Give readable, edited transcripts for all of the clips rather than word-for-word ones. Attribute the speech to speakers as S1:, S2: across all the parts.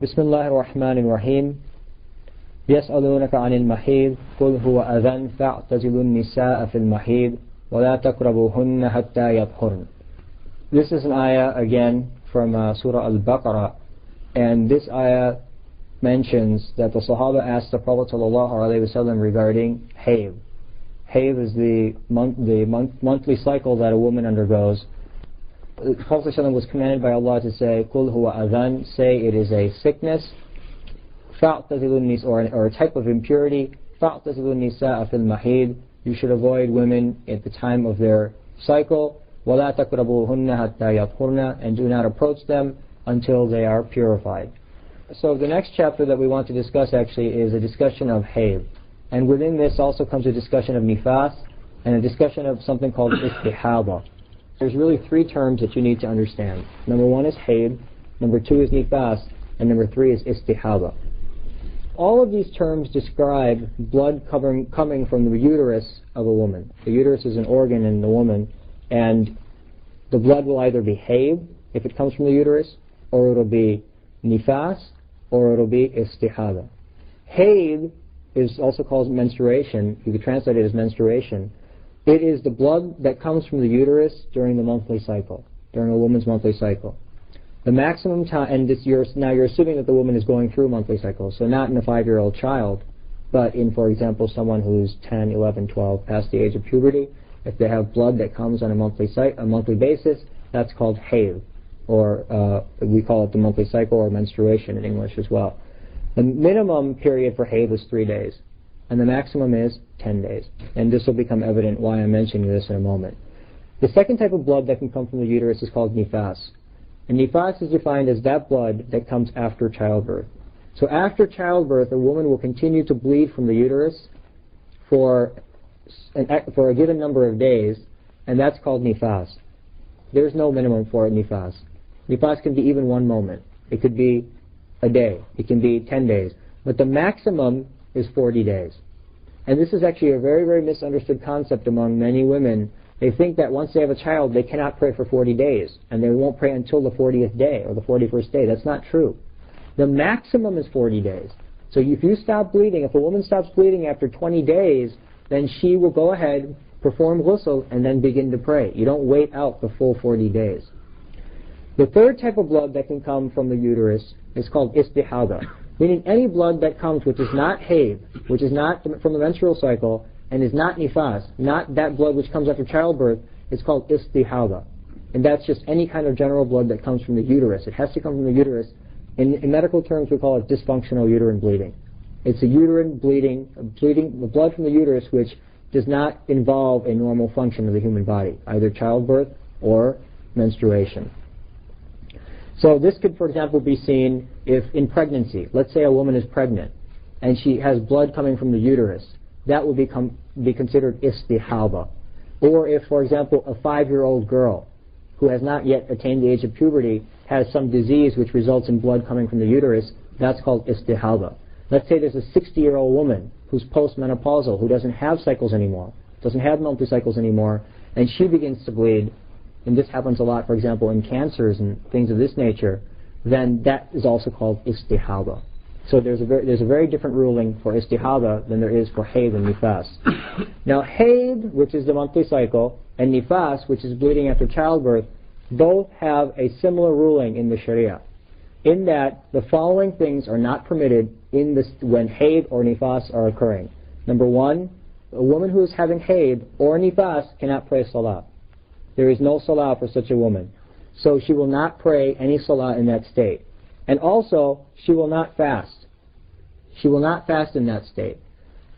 S1: بسم الله الرحمن الرحيم يسألونك عن المحيض قل هو أذى فاعتزلوا النساء في المحيض ولا تقربوهن حتى يطهرن. This is an ayah again from Surah Al-Baqarah, and this ayah mentions that the Sahaba asked the Prophet ﷺ regarding hayd. Hayd is the monthly cycle that a woman undergoes. The Prophet ﷺ was commanded by Allah to say, "Qul huwa adhan," say it is a sickness, or a type of impurity. فَاعْتَزِلُوا النِّسَاءَ فِي الْمَحِيضِ, you should avoid women at the time of their cycle. وَلَا تَقْرَبُوهُنَّ حَتَّى يَطْهُرْنَ, and do not approach them until they are purified. So the next chapter that we want to discuss actually is a discussion of hayd. And within this also comes a discussion of nifas and a discussion of something called istihadah. There's really three terms that you need to understand. Number one is hayd, number two is nifas, and number three is istihadah. All of these terms describe blood coming from the uterus of a woman. The uterus is an organ in the woman, and the blood will either be hayd, if it comes from the uterus, or it'll be nifas, or it'll be istihadah. Hayd is also called menstruation. You could translate it as menstruation. It is the blood that comes from the uterus during the monthly cycle, during a woman's monthly cycle. The maximum time, and now you're assuming that the woman is going through a monthly cycle, so not in a 5-year-old child, but in, for example, someone who's 10, 11, 12, past the age of puberty. If they have blood that comes on a monthly basis, that's called hayd, or we call it the monthly cycle or menstruation in English as well. The minimum period for hayd is 3 days, and the maximum is 10 days. And this will become evident why I'm mentioning this in a moment. The second type of blood that can come from the uterus is called nifas. And nifas is defined as that blood that comes after childbirth. So after childbirth, a woman will continue to bleed from the uterus for a given number of days, and that's called nifas. There's no minimum for nifas. Nifas can be even one moment. It could be a day. It can be 10 days. But the maximum is 40 days. And this is actually a very, very misunderstood concept among many women. They think that once they have a child, they cannot pray for 40 days, and they won't pray until the 40th day or the 41st day. That's not true. The maximum is 40 days. So if you stop bleeding, if a woman stops bleeding after 20 days, then she will go ahead, perform ghusl, and then begin to pray. You don't wait out the full 40 days. The third type of blood that can come from the uterus is called istihadah, meaning any blood that comes which is not hayd, which is not from the menstrual cycle, and is not nifas, not that blood which comes after childbirth, is called istihadah. And that's just any kind of general blood that comes from the uterus. It has to come from the uterus. In medical terms, we call it dysfunctional uterine bleeding. It's a uterine bleeding, the blood from the uterus which does not involve a normal function of the human body, either childbirth or menstruation. So this could, for example, be seen if in pregnancy. Let's say a woman is pregnant and she has blood coming from the uterus. That would be considered istihadah. Or if, for example, a 5-year-old girl who has not yet attained the age of puberty has some disease which results in blood coming from the uterus, that's called istihadah. Let's say there's a 60-year-old woman who's postmenopausal, who doesn't have cycles anymore, doesn't have monthly cycles anymore, and she begins to bleed, and this happens a lot, for example, in cancers and things of this nature, then that is also called istihadah. So there's a very different ruling for istihadah than there is for hayd and nifas. Now hayd, which is the monthly cycle, and nifas, which is bleeding after childbirth, both have a similar ruling in the Sharia, in that the following things are not permitted when hayd or nifas are occurring. Number one, a woman who is having hayd or nifas cannot pray salah. There is no salah for such a woman. So she will not pray any salah in that state. And also, she will not fast. She will not fast in that state.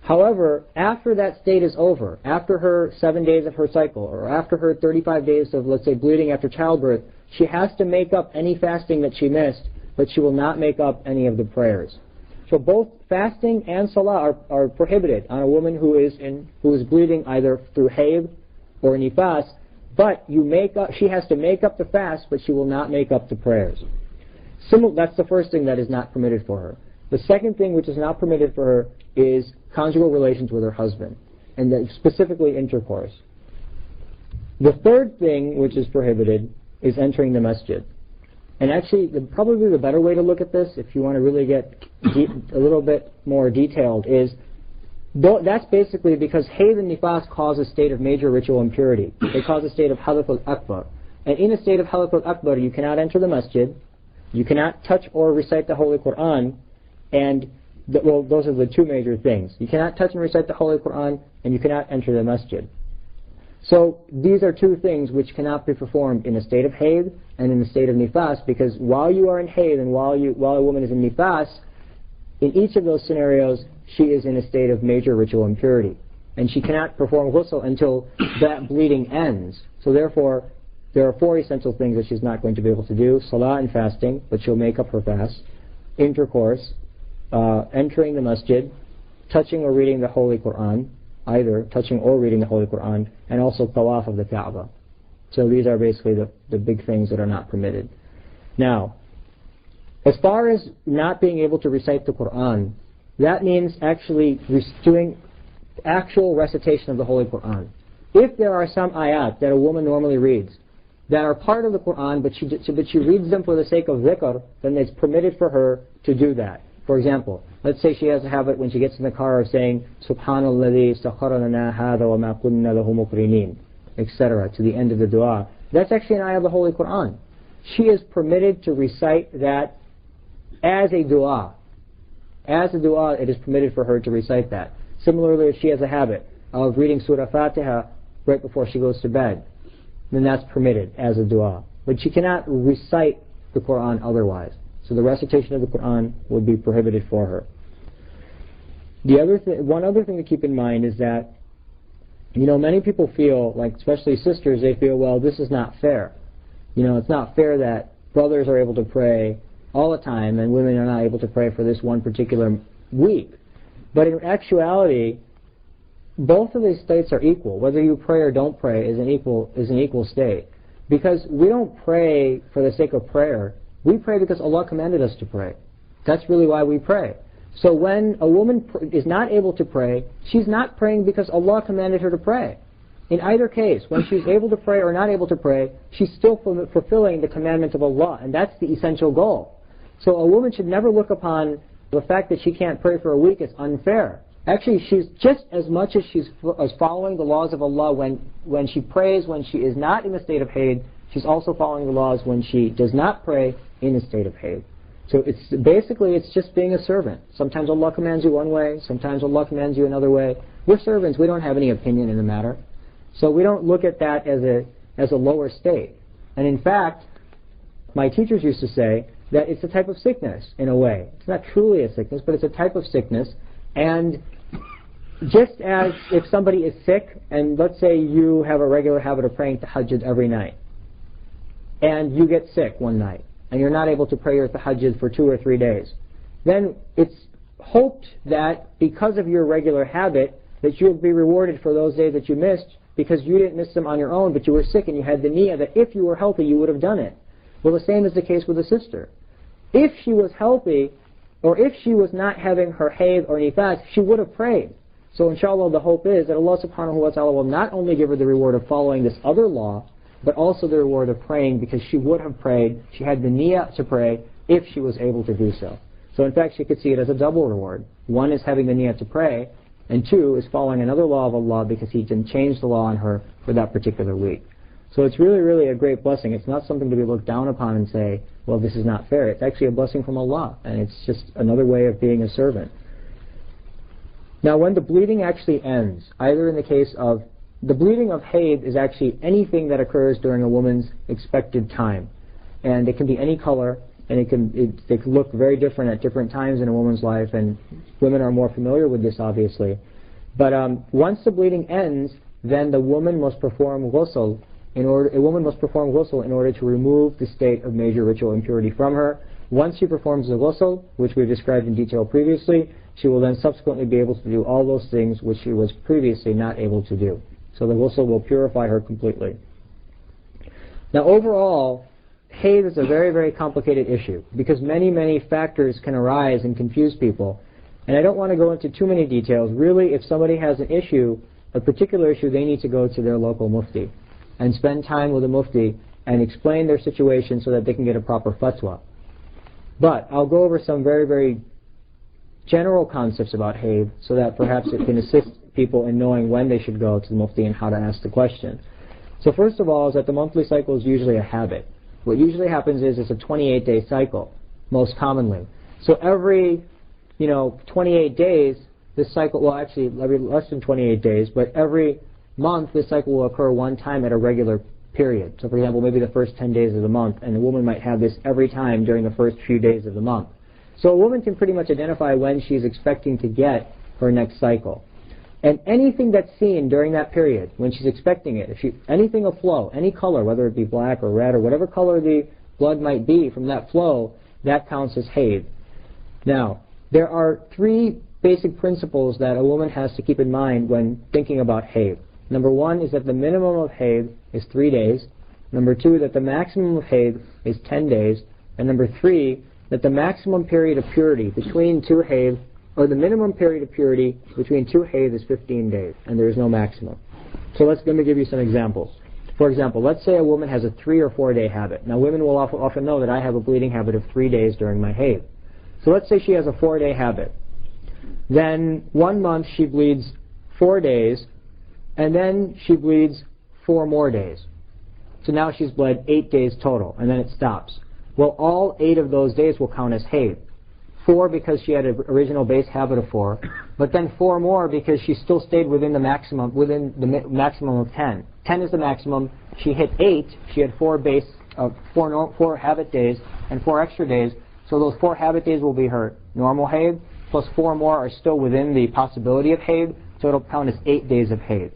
S1: However, after that state is over, after her 7 days of her cycle, or after her 35 days of, let's say, bleeding after childbirth, she has to make up any fasting that she missed, but she will not make up any of the prayers. So both fasting and salah are prohibited on a woman who is bleeding either through hayd or nifas, but she has to make up the fast, but she will not make up the prayers. That's the first thing that is not permitted for her. The second thing which is not permitted for her is conjugal relations with her husband, and specifically intercourse. The third thing which is prohibited is entering the masjid. And actually, probably the better way to look at this, if you want to really get a little bit more detailed, is that's basically because Hayd and Nifas cause a state of major ritual impurity. They cause a state of Hadath al-Akbar. And in a state of Hadath al-Akbar, you cannot enter the masjid, you cannot touch or recite the Holy Quran, and those are the two major things. You cannot touch and recite the Holy Quran, and you cannot enter the masjid. So these are two things which cannot be performed in a state of Hayd and in a state of Nifas, because while you are in Hayd and while a woman is in Nifas, in each of those scenarios, she is in a state of major ritual impurity. And she cannot perform ghusl until that bleeding ends. So therefore, there are 4 essential things that she's not going to be able to do: salah and fasting, but she'll make up her fast; intercourse; entering the masjid; touching or reading the Holy Quran, either touching or reading the Holy Quran; and also tawaf of the Kaaba. So these are basically the big things that are not permitted. Now, as far as not being able to recite the Quran, that means actually doing actual recitation of the Holy Quran. If there are some ayat that a woman normally reads that are part of the Quran, but she reads them for the sake of dhikr, then it's permitted for her to do that. For example, let's say she has a habit when she gets in the car of saying Subhanalladhi sakhara lana hadha wa ma kunna lahu muqrinin, etc., to the end of the dua. That's actually an ayah of the Holy Quran. She is permitted to recite that as a dua. As a dua, it is permitted for her to recite that. Similarly, if she has a habit of reading Surah Fatiha right before she goes to bed, then that's permitted as a dua. But she cannot recite the Quran otherwise. So the recitation of the Quran would be prohibited for her. One other thing to keep in mind is that, many people feel, like especially sisters, they feel, well, this is not fair. It's not fair that brothers are able to pray all the time and women are not able to pray for this one particular week. But in actuality, both of these states are equal. Whether you pray or don't pray is an equal state. Because we don't pray for the sake of prayer. We pray because Allah commanded us to pray. That's really why we pray. So when a woman is not able to pray, she's not praying because Allah commanded her to pray. In either case, when she's able to pray or not able to pray, she's still fulfilling the commandment of Allah, and that's the essential goal. So a woman should never look upon the fact that she can't pray for a week as unfair. Actually, she's just as much as she's following the laws of Allah when she prays, when she is not in a state of hayd, she's also following the laws when she does not pray in a state of hayd. So it's just being a servant. Sometimes Allah commands you one way, sometimes Allah commands you another way. We're servants, we don't have any opinion in the matter. So we don't look at that as a lower state. And in fact, my teachers used to say that it's a type of sickness in a way. It's not truly a sickness, but it's a type of sickness. And just as if somebody is sick, and let's say you have a regular habit of praying tahajjud every night, and you get sick one night, and you're not able to pray your tahajjud for 2 or 3 days, then it's hoped that because of your regular habit, that you'll be rewarded for those days that you missed, because you didn't miss them on your own, but you were sick and you had the niyyah that if you were healthy, you would have done it. Well, the same is the case with a sister. If she was healthy, or if she was not having her hayd or nifas, she would have prayed. So inshallah, the hope is that Allah subhanahu wa ta'ala will not only give her the reward of following this other law, but also the reward of praying, because she would have prayed, she had the niyyah to pray, if she was able to do so. So in fact, she could see it as a double reward. One is having the niyyah to pray, and 2 is following another law of Allah because He didn't change the law on her for that particular week. So it's really, really a great blessing. It's not something to be looked down upon and say, well, this is not fair. It's actually a blessing from Allah, and it's just another way of being a servant. Now, when the bleeding actually ends, either in the case of the bleeding of hayd is actually anything that occurs during a woman's expected time, and it can be any color, and it can look very different at different times in a woman's life, and women are more familiar with this, obviously. But once the bleeding ends, then the woman must perform ghusl. A woman must perform ghusl in order to remove the state of major ritual impurity from her. Once she performs the ghusl, which we've described in detail previously, she will then subsequently be able to do all those things which she was previously not able to do. So the ghusl will purify her completely. Now overall, hayd is a very, very complicated issue because many, many factors can arise and confuse people. And I don't want to go into too many details. Really, if somebody has an issue, a particular issue, they need to go to their local mufti and spend time with the mufti and explain their situation so that they can get a proper fatwa. But I'll go over some very, very general concepts about hayd so that perhaps it can assist people in knowing when they should go to the mufti and how to ask the question. So first of all is that the monthly cycle is usually a habit. What usually happens is it's a 28-day cycle, most commonly. So every 28 days, this cycle, well actually every less than 28 days, but every month this cycle will occur one time at a regular period. So for example, maybe the first 10 days of the month, and a woman might have this every time during the first few days of the month. So a woman can pretty much identify when she's expecting to get her next cycle. And anything that's seen during that period, when she's expecting it, anything of flow, any color, whether it be black or red or whatever color the blood might be from that flow, that counts as hayd. Now, there are three basic principles that a woman has to keep in mind when thinking about hayd. Number one is that the minimum of hayd is 3 days. Number two, that the maximum of hayd is 10 days. And number three, that the maximum period of purity between two hayd, or the minimum period of purity between two hayd is 15 days, and there is no maximum. So let me give you some examples. For example, let's say a woman has a 3 or 4 day habit. Now women will often know that I have a bleeding habit of 3 days during my hayd. So let's say she has a 4 day habit. Then 1 month she bleeds 4 days, and then she bleeds 4 more days. So now she's bled 8 days total, and then it stops. Well, all 8 of those days will count as hayd. 4 because she had an original base habit of 4, but then 4 more because she still stayed within the maximum of 10. 10 is the maximum. She hit 8. She had 4 habit days and 4 extra days. So those 4 habit days will be her normal hayd, plus 4 more are still within the possibility of hayd, so it'll count as 8 days of hayd.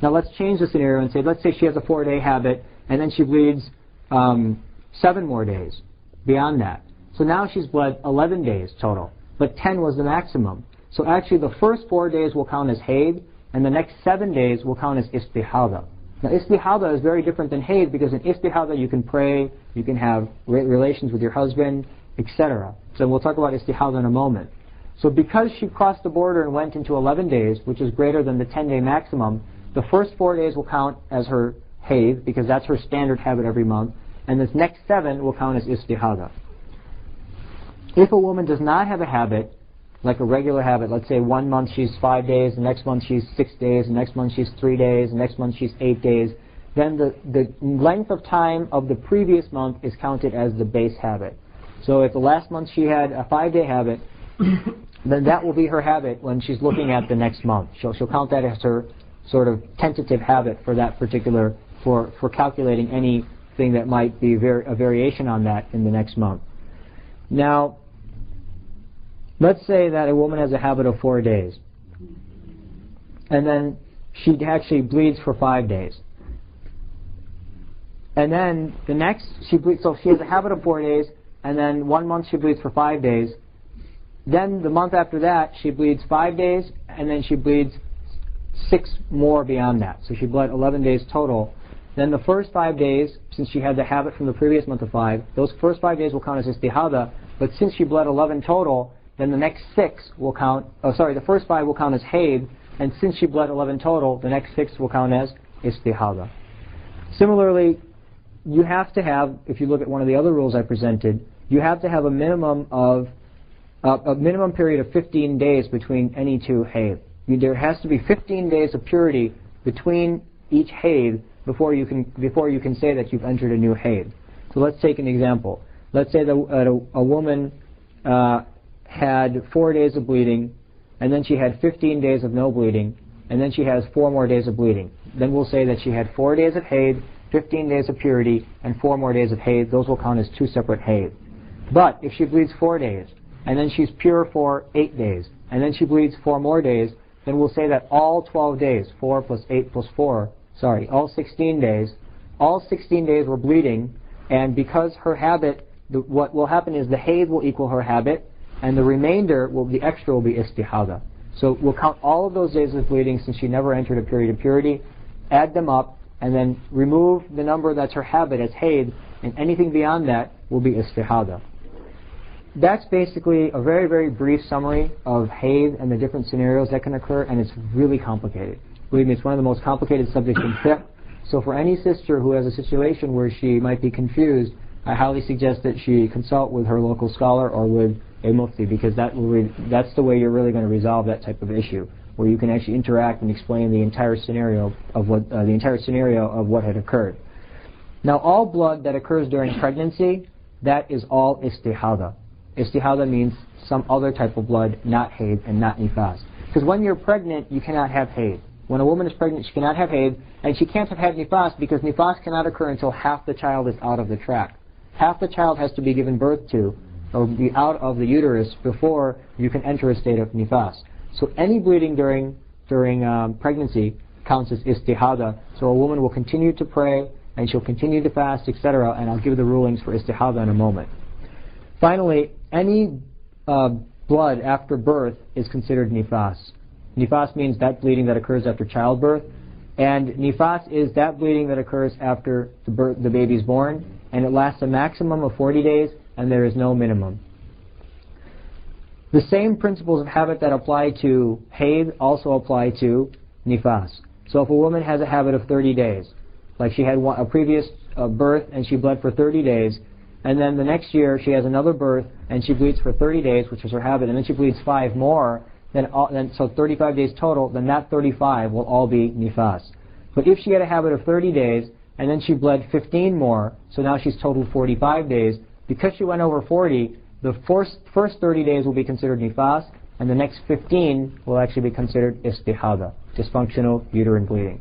S1: Now let's change the scenario and say, let's say she has a 4 day habit, and then she bleeds 7 more days beyond that. So now she's bled 11 days total, but 10 was the maximum. So actually the first 4 days will count as hayd, and the next 7 days will count as istihadah. Now istihadah is very different than hayd, because in istihadah you can pray, you can have relations with your husband, etc. So we'll talk about istihadah in a moment. So because she crossed the border and went into 11 days, which is greater than the 10-day maximum, the first 4 days will count as her hayd, because that's her standard habit every month, and this next 7 will count as istihadah. If a woman does not have a habit, like a regular habit, let's say 1 month she's 5 days, the next month she's 6 days, the next month she's 3 days, the next month she's 8 days, then the length of time of the previous month is counted as the base habit. So if the last month she had a 5-day habit, then that will be her habit when she's looking at the next month. She'll count that as her sort of tentative habit for that particular, for calculating anything that might be a variation on that in the next month. Now, let's say that a woman has a habit of 4 days, and then she actually bleeds for 5 days. And then the next, so she has a habit of 4 days, and then 1 month she bleeds for 5 days. Then the month after that, she bleeds 5 days, and then she bleeds 6 more beyond that. So she bled 11 days total. Then the first 5 days, since she had the habit from the previous month of 5, those first 5 days will count as istihadah, but since she bled 11 total, then the next 6 will count, the first 5 will count as hayd, and since she bled 11 total, the next 6 will count as istihadah. Similarly, you have to have, if you look at one of the other rules I presented, you have to have a minimum period of 15 days between any 2 hayd. There has to be 15 days of purity between each hayd before you can say that you've entered a new hayd. So let's take an example. Let's say that a woman had 4 days of bleeding, and then she had 15 days of no bleeding, and then she has 4 more days of bleeding. Then we'll say that she had 4 days of hayd, 15 days of purity, and 4 more days of hayd. Those will count as 2 separate hayd. But if she bleeds 4 days, and then she's pure for 8 days, and then she bleeds 4 more days, then we'll say that all 12 days, 4 plus 8 plus 4, all 16 days were bleeding, and because her habit, what will happen is the hayd will equal her habit, and the remainder, the extra will be istihadah. So we'll count all of those days of bleeding since she never entered a period of purity, add them up, and then remove the number that's her habit as hayd, and anything beyond that will be istihadah. That's basically a very, very brief summary of hayd and the different scenarios that can occur, and it's really complicated. Believe me, it's one of the most complicated subjects in fiqh, So for any sister who has a situation where she might be confused, I highly suggest that she consult with her local scholar or with a mufti, because that's the way you're really going to resolve that type of issue, where you can actually interact and explain the entire scenario of what had occurred. Now, all blood that occurs during pregnancy, that is all istihadah. Istihadah means some other type of blood, not haid and not nifas. Because when you're pregnant, you cannot have haid. When a woman is pregnant, she cannot have haid, and she can't have had nifas because nifas cannot occur until half the child is out of the tract. Half the child has to be given birth to, or be out of the uterus before you can enter a state of nifas. So any bleeding during pregnancy counts as istihadah. So a woman will continue to pray, and she'll continue to fast, etc. And I'll give the rulings for istihadah in a moment. Finally, any blood after birth is considered nifas. Nifas means that bleeding that occurs after childbirth, and nifas is that bleeding that occurs after the baby is born, and it lasts a maximum of 40 days, and there is no minimum. The same principles of habit that apply to haid also apply to nifas. So if a woman has a habit of 30 days, like she had a previous birth and she bled for 30 days, and then the next year she has another birth and she bleeds for 30 days, which is her habit, and then she bleeds 5 more, so 35 days total, then that 35 will all be nifas. But if she had a habit of 30 days and then she bled 15 more, so now she's totaled 45 days, because she went over 40, the first 30 days will be considered nifas, and the next 15 will actually be considered istihadah, dysfunctional uterine bleeding.